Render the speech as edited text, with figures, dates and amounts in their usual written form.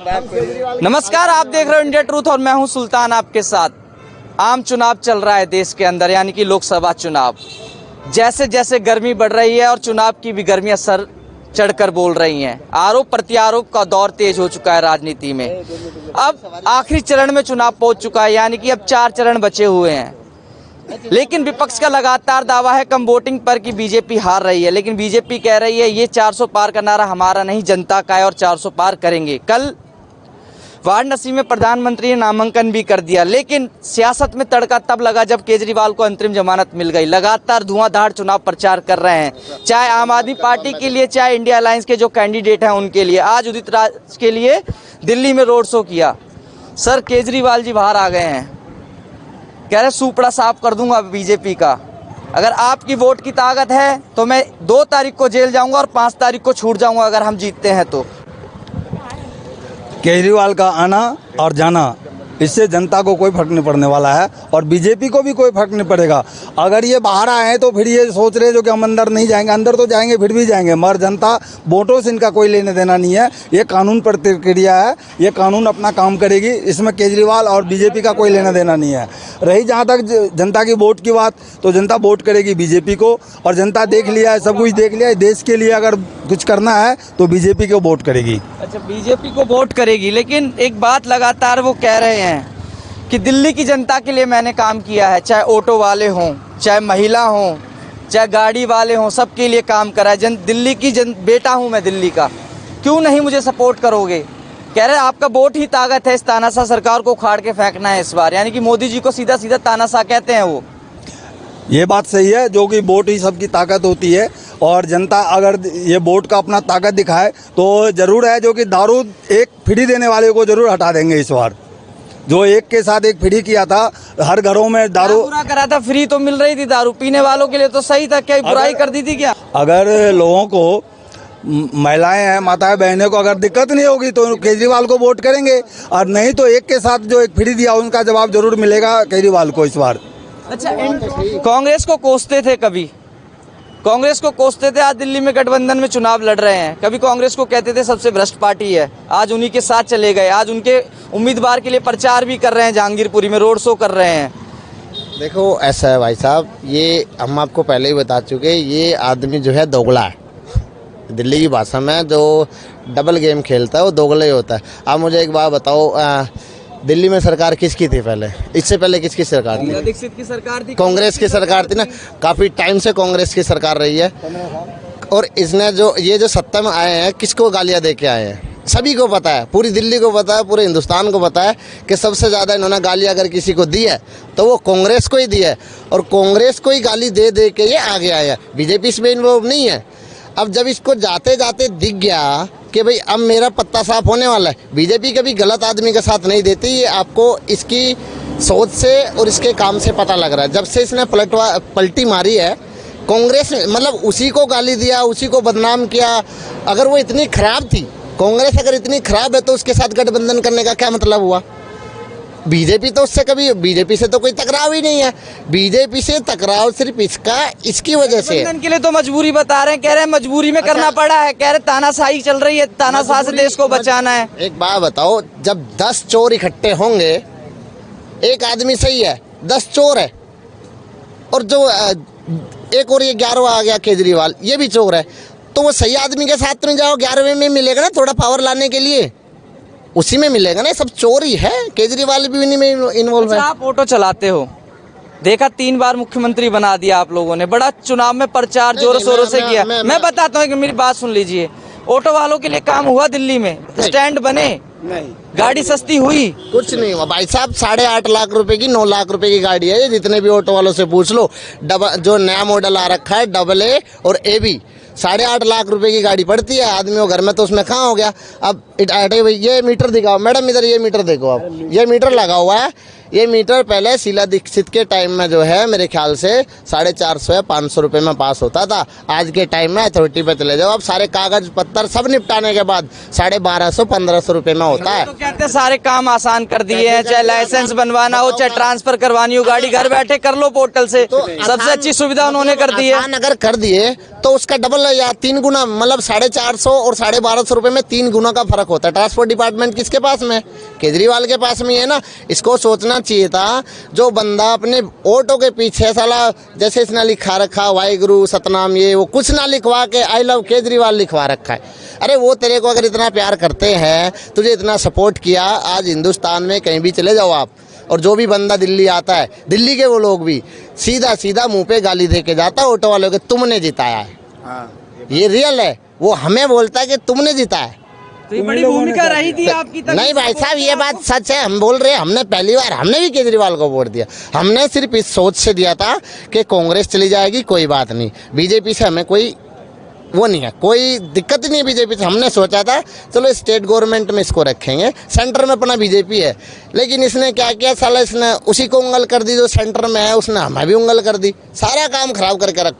नमस्कार, आप देख रहे हो इंडिया ट्रूथ और मैं हूं सुल्तान आपके साथ। आम चुनाव चल रहा है देश के अंदर, यानी कि लोकसभा चुनाव। जैसे जैसे गर्मी बढ़ रही है और चुनाव की भी गर्मियां सर चढ़कर बोल रही हैं, आरोप प्रत्यारोप का दौर तेज हो चुका है राजनीति में। अब आखिरी चरण में चुनाव पहुंच चुका है, यानी कि अब 4 चरण बचे हुए हैं। लेकिन विपक्ष का लगातार दावा है कम वोटिंग पर कि बीजेपी हार रही है, लेकिन बीजेपी कह रही है ये 400 पार का नारा हमारा नहीं, जनता का है और 400 पार करेंगे। कल वाराणसी में प्रधानमंत्री ने नामांकन भी कर दिया, लेकिन सियासत में तड़का तब लगा जब केजरीवाल को अंतरिम जमानत मिल गई। लगातार धुआंधार चुनाव प्रचार कर रहे हैं, चाहे आम आदमी पार्टी के लिए, चाहे इंडिया अलायंस के जो कैंडिडेट हैं उनके लिए। आज उदित राज के लिए दिल्ली में रोड शो किया। सर, केजरीवाल जी बाहर आ गए हैं, कह रहे सुपड़ा साफ कर दूंगा बीजेपी का। अगर आपकी वोट की ताकत है तो मैं 2 तारीख को जेल जाऊंगा और 5 तारीख को छूट जाऊंगा अगर हम जीतते हैं तो। केजरीवाल का आना और जाना, इससे जनता को कोई फर्क नहीं पड़ने वाला है और बीजेपी को भी कोई फर्क नहीं पड़ेगा। अगर ये बाहर आए हैं तो फिर ये सोच रहे जो कि हम अंदर नहीं जाएंगे, अंदर तो जाएंगे, फिर भी जाएंगे, मगर जनता वोटों से इनका कोई लेने देना नहीं है। ये कानून पर प्रक्रिया है, ये कानून अपना काम करेगी, इसमें केजरीवाल और बीजेपी का कोई लेना देना नहीं है। रही जहाँ तक जनता की वोट की बात, तो जनता वोट करेगी बीजेपी को, और जनता देख लिया है, सब कुछ देख लिया है। देश के लिए अगर कुछ करना है तो बीजेपी को वोट करेगी। अच्छा, बीजेपी को वोट करेगी, लेकिन एक बात लगातार वो कह रहे हैं कि दिल्ली की जनता के लिए मैंने काम किया है, चाहे ऑटो वाले हों, चाहे महिला हों, चाहे गाड़ी वाले हों, सबके लिए काम करा है। दिल्ली की बेटा हूं मैं दिल्ली का, क्यों नहीं मुझे सपोर्ट करोगे? कह रहे आपका वोट ही ताकत है, इस तानाशाह सरकार को उखाड़ के फेंकना है इस बार, यानी कि मोदी जी को सीधा सीधा तानाशाह कहते हैं वो। ये बात सही है, जो कि वोट ही सबकी ताकत होती है, और जनता अगर ये वोट का अपना ताकत दिखाए तो जरूर है जो कि दारू एक फ्री देने वाले को जरूर हटा देंगे इस बार। जो एक के साथ एक फ्री किया था, हर घरों में दारू बुरा करा था, फ्री तो मिल रही थी दारू पीने वालों के लिए तो सही था, क्या बुराई कर दी थी क्या? अगर लोगों को, महिलाएं हैं, माताएं बहनें को अगर दिक्कत नहीं होगी तो केजरीवाल को वोट करेंगे, और नहीं तो एक के साथ जो एक फ्री दिया उनका जवाब जरूर मिलेगा केजरीवाल को इस बार। अच्छा, कांग्रेस को कोसते थे, कभी कांग्रेस को कोसते थे, आज दिल्ली में गठबंधन में चुनाव लड़ रहे हैं। कभी कांग्रेस को कहते थे सबसे भ्रष्ट पार्टी है, आज उन्हीं के साथ चले गए, आज उनके उम्मीदवार के लिए प्रचार भी कर रहे हैं, जहांगीरपुरी में रोड शो कर रहे हैं। देखो, ऐसा है भाई साहब, ये हम आपको पहले ही बता चुके, ये आदमी जो है दोगला है। दिल्ली की भाषा में जो डबल गेम खेलता है वो दोगला ही होता है। आप मुझे एक बात बताओ, दिल्ली में सरकार किसकी थी पहले? इससे पहले किसकी सरकार थी? दीक्षित की सरकार थी, कांग्रेस की सरकार थी ना। काफ़ी टाइम से कांग्रेस की सरकार रही है, और इसने जो सत्ता में आए हैं, किसको गालियां दे के आए हैं? सभी को पता है, पूरी दिल्ली को पता है, पूरे हिंदुस्तान को पता है कि सबसे ज़्यादा इन्होंने गालियां अगर किसी को दी है तो वो कांग्रेस को ही दी है, और कांग्रेस को ही गाली दे दे के ये आगे आया। बीजेपी इसमें इन्वॉल्व नहीं है। अब जब इसको जाते जाते दिख गया कि भाई अब मेरा पत्ता साफ होने वाला है, बीजेपी कभी गलत आदमी का साथ नहीं देती। ये आपको इसकी सोच से और इसके काम से पता लग रहा है। जब से इसने पलटी मारी है कांग्रेस, मतलब उसी को गाली दिया, उसी को बदनाम किया। अगर वो इतनी खराब थी, कांग्रेस अगर इतनी खराब है, तो उसके साथ गठबंधन करने का क्या मतलब हुआ? बीजेपी तो उससे कभी, बीजेपी से तो कोई टकराव ही नहीं है। बीजेपी से टकराव सिर्फ इसकी वजह से के लिए तो मजबूरी बता रहे हैं, कह रहे हैं मजबूरी में करना पड़ा है, कह रहे तानाशाही चल रही है, तानाशाह से देश को बचाना है। एक बात बताओ, जब 10 चोर इकट्ठे होंगे, एक आदमी सही है, 10 चोर है, और जो एक और ये 11वां आ गया केजरीवाल, ये भी चोर है, तो वो सही आदमी के साथ नहीं जाओ, 11वें में मिलेगा ना थोड़ा पावर लाने के लिए, उसी में मिलेगा ना। सब चोर ही है, केजरीवाल भी इन्हीं में इन्वॉल्व है। आप ऑटो चलाते हो, देखा 3 बार मुख्यमंत्री बना दिया आप लोगों ने, बड़ा चुनाव में प्रचार जोरों शोरों से किया। मैं बताता हूँ कि मेरी बात सुन लीजिए, ऑटो वालों के लिए काम हुआ दिल्ली में? स्टैंड बने? नहीं। गाड़ी सस्ती हुई? कुछ नहीं हुआ भाई साहब। 8.5 लाख रुपए की, 9 लाख रुपए की गाड़ी है ये, जितने भी ऑटो वालों से पूछ लो। जो नया मॉडल आ रखा है AA और AB, 8.5 लाख रुपए की गाड़ी पड़ती है आदमी को घर में, तो उसमें कहाँ हो गया? अब ये मीटर दिखाओ मैडम, इधर ये मीटर देखो आप, ये मीटर लगा हुआ है, ये मीटर पहले शीला दीक्षित के टाइम में जो है मेरे ख्याल से 450 या 500 रुपये में पास होता था। आज के टाइम में अथॉरिटी पे चले जाओ, अब सारे कागज पत्तर सब निपटाने के बाद 1250-1500 रुपये में होता है। तो कहते हैं सारे काम आसान कर दिए हैं, चाहे लाइसेंस बनवाना हो, चाहे ट्रांसफर करवानी हो, गाड़ी घर बैठे कर लो पोर्टल से। सबसे अच्छी सुविधा उन्होंने कर दी है। आसान अगर कर दिए तो उसका डबल या 3 गुना, मतलब 450 और 1250 रुपये में 3 गुना का फर्क होता है। ट्रांसपोर्ट डिपार्टमेंट किसके पास में? केजरीवाल के पास में है ना। इसको सोचना चाहिए था, जो बंदा अपने ऑटो के पीछे साला जैसे इसने लिखा रखा वाहिगुरु सतनाम, ये वो कुछ ना लिखवा के आई लव केजरीवाल लिखवा रखा है। अरे वो तेरे को अगर इतना प्यार करते हैं, तुझे इतना सपोर्ट किया, आज हिंदुस्तान में कहीं भी चले जाओ आप, और जो भी बंदा दिल्ली आता है, दिल्ली के वो लोग भी सीधा सीधा मुंह पे गाली दे के जाता है ऑटो वालों के, तुमने जिताया है। ये रियल है, वो हमें बोलता है कि तुमने जिताया। तो ये बड़ी भूमिका रही थी आपकी। नहीं भाई साहब, ये बात सच है, हम बोल रहे हैं। हमने पहली बार हमने भी केजरीवाल को वोट दिया। हमने सिर्फ इस सोच से दिया था कि कांग्रेस चली जाएगी कोई बात नहीं, बीजेपी से हमें कोई वो नहीं है, कोई दिक्कत ही नहीं बीजेपी से। हमने सोचा था चलो स्टेट गवर्नमेंट में इसको रखेंगे, सेंटर में अपना बीजेपी है। लेकिन इसने क्या किया साला, इसने उसी को उंगल कर दी जो सेंटर में है, उसने हमें भी उंगल कर दी, सारा काम खराब करके रखा।